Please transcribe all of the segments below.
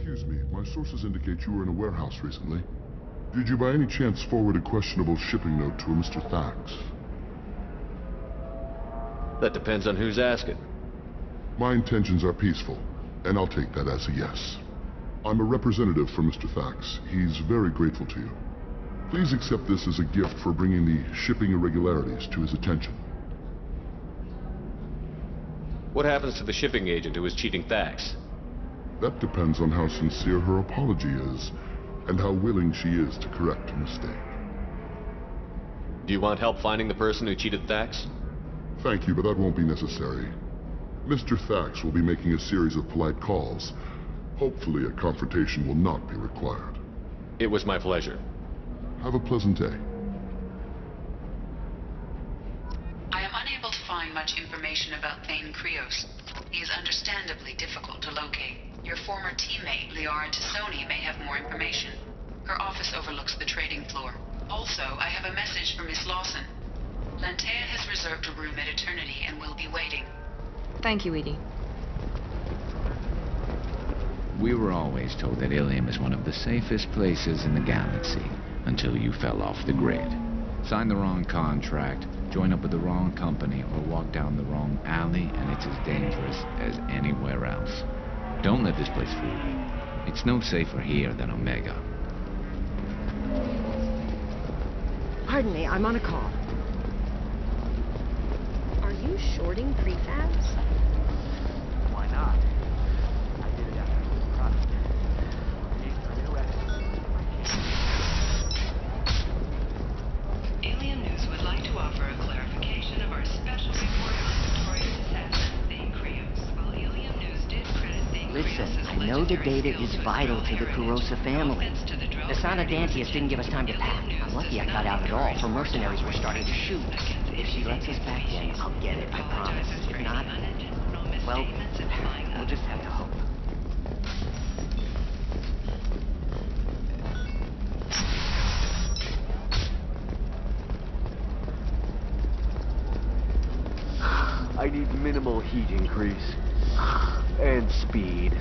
Excuse me, my sources indicate you were in a warehouse recently. Did you by any chance forward a questionable shipping note to a Mr. Thax? That depends on who's asking. My intentions are peaceful, and I'll take that as a yes. I'm a representative for Mr. Thax. He's very grateful to you. Please accept this as a gift for bringing the shipping irregularities to his attention. What happens to the shipping agent who is cheating Thax? That depends on how sincere her apology is, and how willing she is to correct a mistake. Do you want help finding the person who cheated Thax? Thank you, but that won't be necessary. Mr. Thax will be making a series of polite calls. Hopefully a confrontation will not be required. It was my pleasure. Have a pleasant day. I am unable to find much information about Thane Krios. He is understandably difficult to locate. Your former teammate, Liara Tassoni, may have more information. Her office overlooks the trading floor. Also, I have a message for Miss Lawson. Lantea has reserved a room at Eternity and will be waiting. Thank you, Edie. We were always told that Ilium is one of the safest places in the galaxy, until you fell off the grid. Sign the wrong contract, join up with the wrong company, or walk down the wrong alley, and it's as dangerous as anywhere else. Don't let this place fool you. It's no safer here than Omega. Pardon me, I'm on a call. Are you shorting prefabs? Why not? I did it after it was a product. Create a new Alien News would like to offer a clarification of our special report on notorious assassin Thane Krios. While Alien News did credit Thane Listen, Krios' I know the legendary data is skills with vital to the drill Kurosa family. The son of Dantius didn't give us time to pack. I'm lucky I got out at all, for mercenaries were starting to shoot. If she lets us back in, I'll get it, I promise. If not, well, we'll just have to hope. I need minimal heat increase. And speed.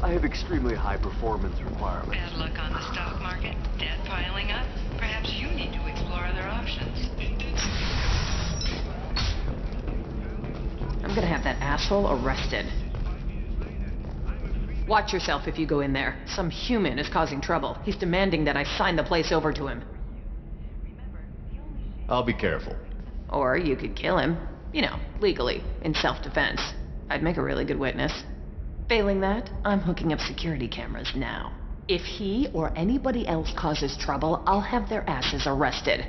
I have extremely high performance requirements. Bad luck on the stock market, debt piling up. Perhaps you need to explore other options. I'm gonna have that asshole arrested. Watch yourself if you go in there. Some human is causing trouble. He's demanding that I sign the place over to him. I'll be careful. Or you could kill him. You know, legally, in self-defense. I'd make a really good witness. Failing that, I'm hooking up security cameras now. If he or anybody else causes trouble, I'll have their asses arrested.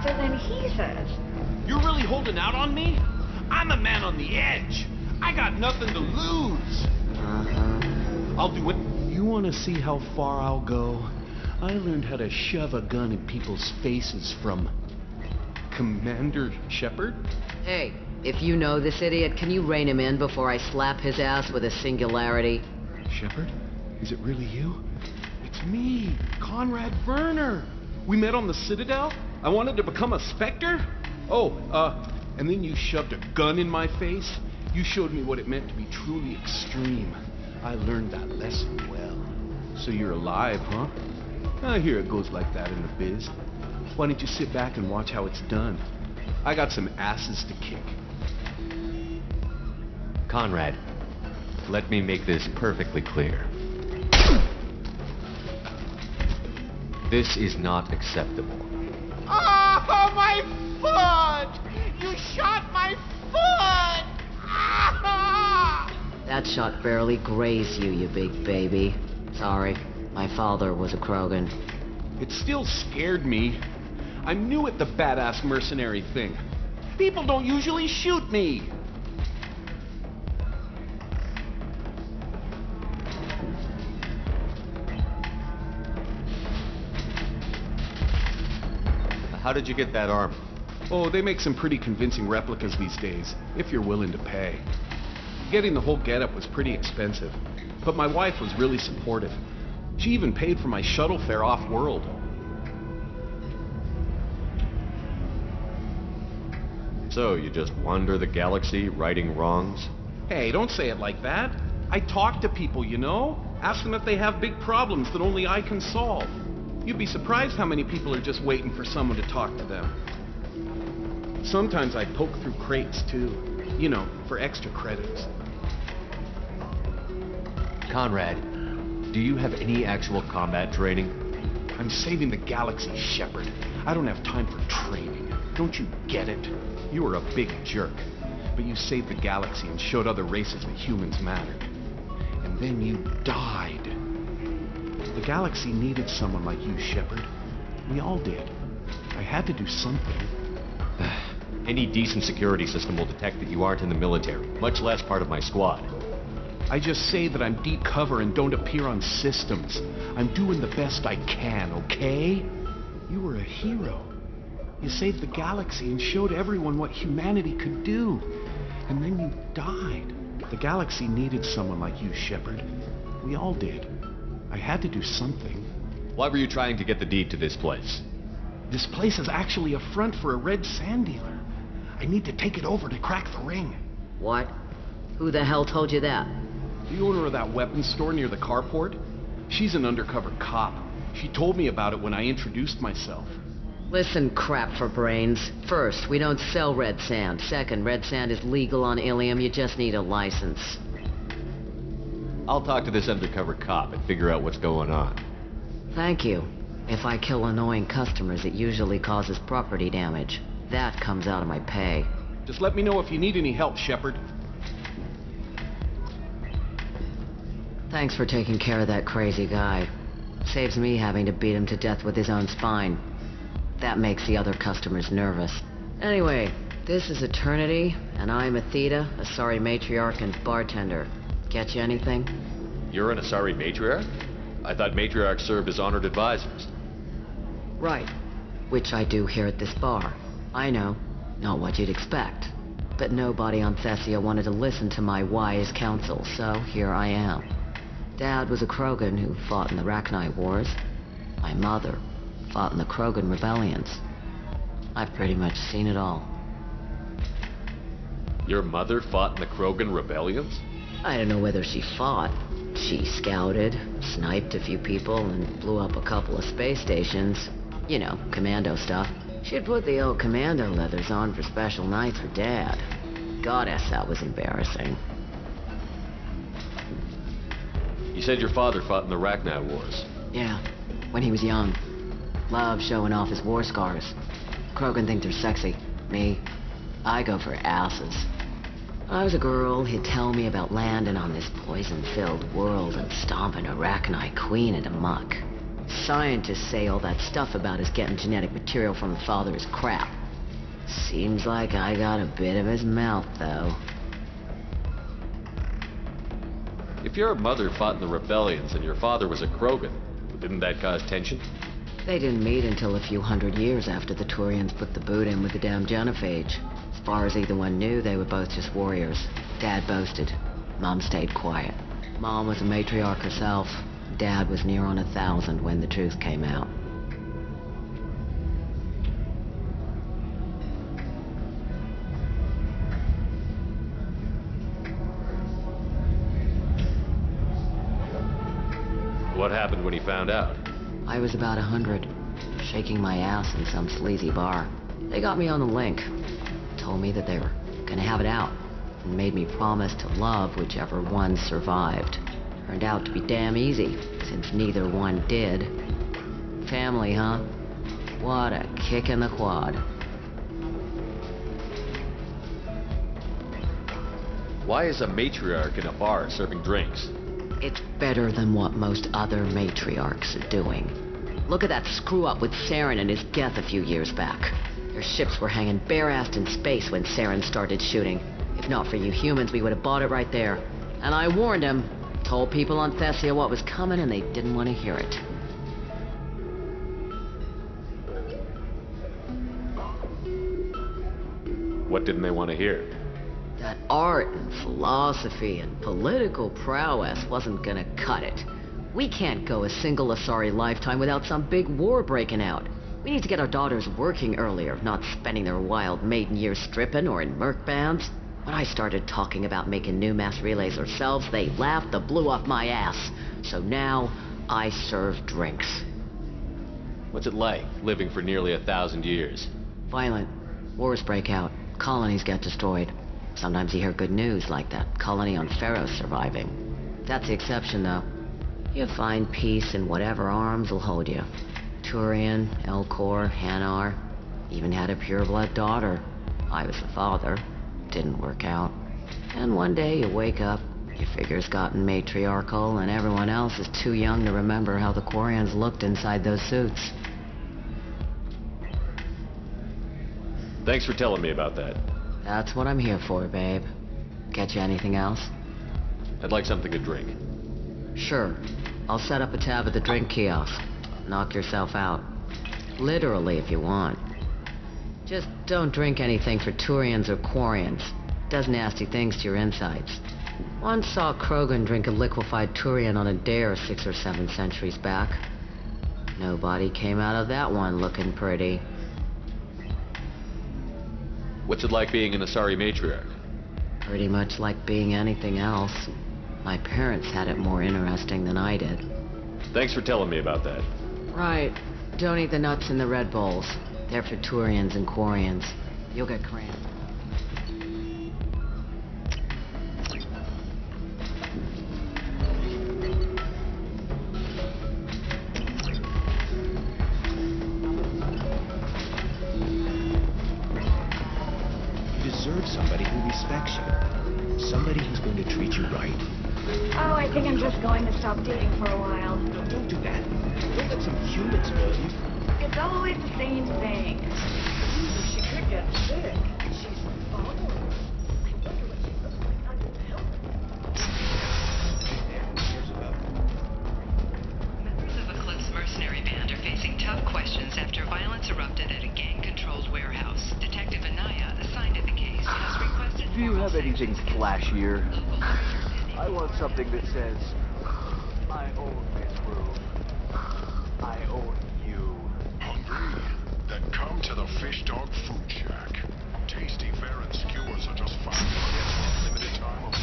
So then he says, You're really holding out on me? I'm a man on the edge. I got nothing to lose. I'll do it. You want to see how far I'll go? I learned how to shove a gun in people's faces from Commander Shepard. Hey, if you know this idiot, can you rein him in before I slap his ass with a singularity? Shepard? Is it really you? It's me, Conrad Verner. We met on the Citadel. I wanted to become a Spectre. And then you shoved a gun in my face. You showed me what it meant to be truly extreme. I learned that lesson well. So you're alive, huh? I hear it goes like that in the biz. Why don't you sit back and watch how it's done? I got some asses to kick. Conrad, let me make this perfectly clear. This is not acceptable. Oh, my foot! You shot my foot! That shot barely grazed you, you big baby. Sorry, my father was a Krogan. It still scared me. I'm new at the badass mercenary thing. People don't usually shoot me. How did you get that armor? Oh, they make some pretty convincing replicas these days, if you're willing to pay. Getting the whole getup was pretty expensive, but my wife was really supportive. She even paid for my shuttle fare off-world. So, you just wander the galaxy, righting wrongs? Hey, don't say it like that. I talk to people, you know? Ask them if they have big problems that only I can solve. You'd be surprised how many people are just waiting for someone to talk to them. Sometimes I poke through crates, too. You know, for extra credits. Conrad, do you have any actual combat training? I'm saving the galaxy, Shepard. I don't have time for training. Don't you get it? You were a big jerk, but you saved the galaxy and showed other races that humans mattered. And then you died. The galaxy needed someone like you, Shepard. We all did. I had to do something. Any decent security system will detect that you aren't in the military, much less part of my squad. I just say that I'm deep cover and don't appear on systems. I'm doing the best I can, okay? You were a hero. You saved the galaxy and showed everyone what humanity could do. And then you died. The galaxy needed someone like you, Shepard. We all did. I had to do something. Why were you trying to get the deed to this place? This place is actually a front for a red sand dealer. I need to take it over to crack the ring. What? Who the hell told you that? The owner of that weapons store near the carport? She's an undercover cop. She told me about it when I introduced myself. Listen, crap for brains. First, we don't sell red sand. Second, red sand is legal on Ilium. You just need a license. I'll talk to this undercover cop and figure out what's going on. Thank you. If I kill annoying customers, it usually causes property damage. That comes out of my pay. Just let me know if you need any help, Shepard. Thanks for taking care of that crazy guy. Saves me having to beat him to death with his own spine. That makes the other customers nervous. Anyway, this is Eternity, and I'm Athena, a sorry matriarch and bartender. Get you anything? You're an Asari matriarch? I thought matriarchs served as honored advisors. Right. Which I do here at this bar. I know. Not what you'd expect. But nobody on Thessia wanted to listen to my wise counsel, so here I am. Dad was a Krogan who fought in the Rachni Wars. My mother fought in the Krogan rebellions. I've pretty much seen it all. Your mother fought in the Krogan rebellions? I don't know whether she fought. She scouted, sniped a few people, and blew up a couple of space stations. You know, commando stuff. She'd put the old commando leathers on for special nights for Dad. Goddess, that was embarrassing. You said your father fought in the Rachni Wars. Yeah, when he was young. Loved showing off his war scars. Krogan think they're sexy. Me, I go for asses. I was a girl, he'd tell me about landing on this poison-filled world and stomping a Rachni queen into muck. Scientists say all that stuff about us getting genetic material from the father is crap. Seems like I got a bit of his mouth, though. If your mother fought in the rebellions and your father was a Krogan, didn't that cause tension? They didn't meet until a few hundred years after the Turians put the boot in with the damn genophage. As far as either one knew, they were both just warriors. Dad boasted. Mom stayed quiet. Mom was a matriarch herself. Dad was near on 1,000 when the truth came out. What happened when he found out? I was about 100, shaking my ass in some sleazy bar. They got me on the link. Told me that they were gonna have it out, and made me promise to love whichever one survived. Turned out to be damn easy, since neither one did. Family, huh? What a kick in the quad. Why is a matriarch in a bar serving drinks? It's better than what most other matriarchs are doing. Look at that screw-up with Saren and his Geth a few years back. Their ships were hanging bare-assed in space when Saren started shooting. If not for you humans, we would have bought it right there. And I warned him. Told people on Thessia what was coming, and they didn't want to hear it. What didn't they want to hear? That art and philosophy and political prowess wasn't gonna cut it. We can't go a single Asari lifetime without some big war breaking out. We need to get our daughters working earlier, not spending their wild maiden years stripping or in merc bands. When I started talking about making new mass relays ourselves, they laughed the blue off my ass. So now, I serve drinks. What's it like, living for nearly 1,000 years? Violent. Wars break out. Colonies get destroyed. Sometimes you hear good news, like that colony on Pharaoh surviving. That's the exception, though. You find peace in whatever arms will hold you. Turian, Elcor, Hanar. Even had a pureblood daughter. I was the father. Didn't work out. And one day you wake up, your figure's gotten matriarchal, and everyone else is too young to remember how the Quarians looked inside those suits. Thanks for telling me about that. That's what I'm here for, babe. Get you anything else? I'd like something to drink. Sure. I'll set up a tab at the drink kiosk. Knock yourself out. Literally, if you want. Just don't drink anything for Turians or Quarians. Does nasty things to your insides. Once saw Krogan drink a liquefied Turian on a dare 6 or 7 centuries back. Nobody came out of that one looking pretty. What's it like being an Asari matriarch? Pretty much like being anything else. My parents had it more interesting than I did. Thanks for telling me about that. Right. Don't eat the nuts in the Red Bowls. They're for Turians and Quarians. You'll get cramp. You deserve somebody who respects you. Somebody who's going to treat you right. Oh, I think I'm just going to stop dating for a while. No, don't do that. Don't let some human spoil you. It's always the same thing. Ooh, she could get sick. She's following. I wonder what she looks like under the helmet. Members of Eclipse mercenary band are facing tough questions after violence erupted at a gang-controlled warehouse. Detective Anaya, assigned to the case, has requested... Do you have anything flashier? I want something that says, I own this room. I own you. Hungry? Then come to the Fish Dog Food Shack. Tasty fare and skewers are just $5 for a limited time only.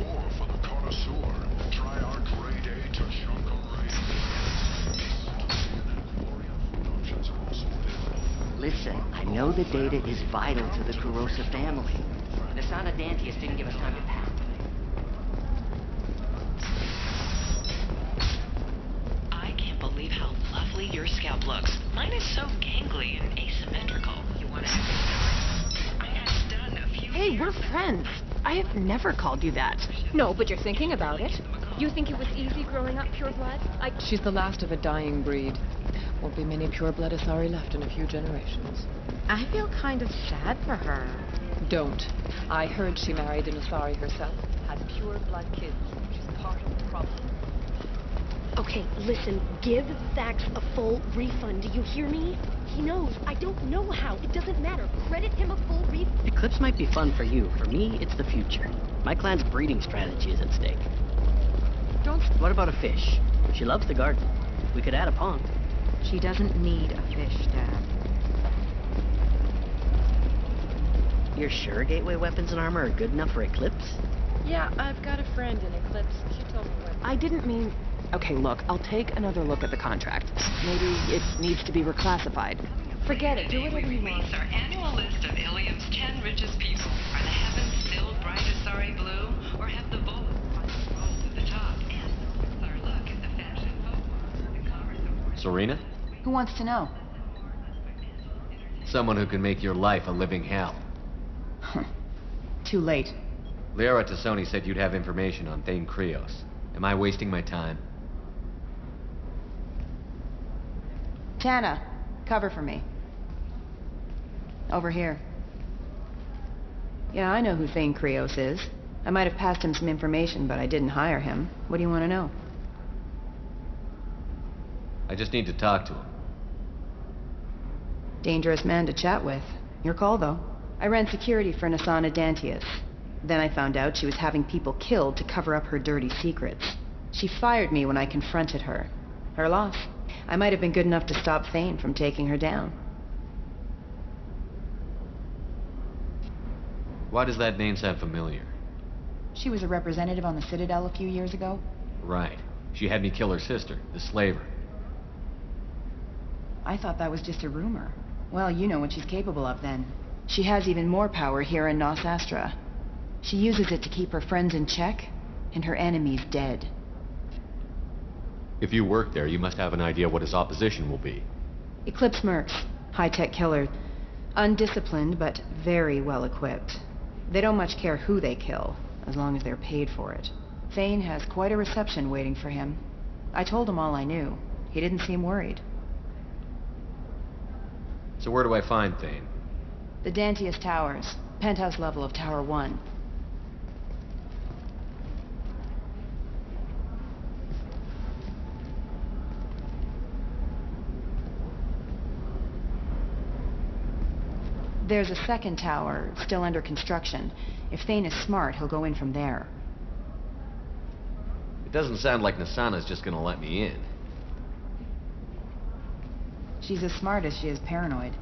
Or for the connoisseur, try our grade A to Chunkarade. Options are also available. Listen, I know the data is vital to the Kurosa family. The son of Dantius didn't give us time to pack. I can't believe how lovely your scalp looks. Mine is so gangly and asymmetrical. You want to have I had it done a few Hey, years we're back. friends. I have never called you that. No, but you're thinking about it. You think it was easy growing up pure blood? She's the last of a dying breed. Won't be many pure-blood Asari left in a few generations. I feel kind of sad for her. Don't. I heard she married an Asari herself. Has pure-blood kids. She's part of the problem. Okay, listen, give Thax a full refund. Do you hear me? He knows. I don't know how. It doesn't matter. Credit him a full refund. Eclipse might be fun for you. For me, it's the future. My clan's breeding strategy is at stake. Don't... What about a fish? She loves the garden. We could add a pond. She doesn't need a fish, Dad. You're sure gateway weapons and armor are good enough for Eclipse? Yeah, I've got a friend in Eclipse. She told me what... I didn't mean... Okay, look, I'll take another look at the contract. Maybe it needs to be reclassified. Forget it. Do whatever you want. Release our annual list of Ilium's 10 richest people. Are the heavens still bright Asari blue, or have the bullets finally rolled to the top? And with our look at the fashion folklore, the commerce of... Serena? Who wants to know? Someone who can make your life a living hell. Too late. Liara Tassoni said you'd have information on Thane Krios. Am I wasting my time? Tana, cover for me. Over here. Yeah, I know who Thane Krios is. I might have passed him some information, but I didn't hire him. What do you want to know? I just need to talk to him. Dangerous man to chat with. Your call, though. I ran security for Nasana Dantius. Then I found out she was having people killed to cover up her dirty secrets. She fired me when I confronted her. Her loss. I might have been good enough to stop Thane from taking her down. Why does that name sound familiar? She was a representative on the Citadel a few years ago. Right. She had me kill her sister, the slaver. I thought that was just a rumor. Well, you know what she's capable of then. She has even more power here in Nos Astra. She uses it to keep her friends in check, and her enemies dead. If you work there, you must have an idea what his opposition will be. Eclipse mercs. High-tech killer. Undisciplined, but very well equipped. They don't much care who they kill, as long as they're paid for it. Thane has quite a reception waiting for him. I told him all I knew. He didn't seem worried. So where do I find Thane? The Dantius Towers. Penthouse level of Tower 1. There's a second tower, still under construction. If Thane is smart, he'll go in from there. It doesn't sound like Nasana's just gonna let me in. She's as smart as she is paranoid.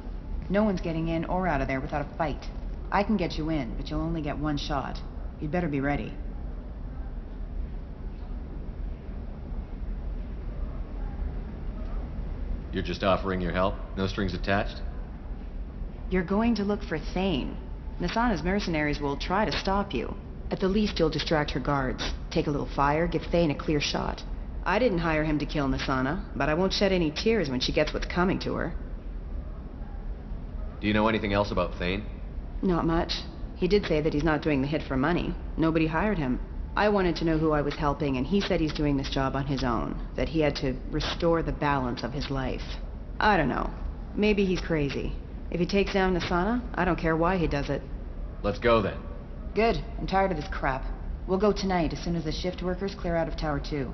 No one's getting in or out of there without a fight. I can get you in, but you'll only get one shot. You'd better be ready. You're just offering your help? No strings attached? You're going to look for Thane. Nasana's mercenaries will try to stop you. At the least, you'll distract her guards. Take a little fire, give Thane a clear shot. I didn't hire him to kill Nasana, but I won't shed any tears when she gets what's coming to her. Do you know anything else about Thane? Not much. He did say that he's not doing the hit for money. Nobody hired him. I wanted to know who I was helping, and he said he's doing this job on his own. That he had to restore the balance of his life. I don't know. Maybe he's crazy. If he takes down Nasana, I don't care why he does it. Let's go then. Good. I'm tired of this crap. We'll go tonight as soon as the shift workers clear out of Tower 2.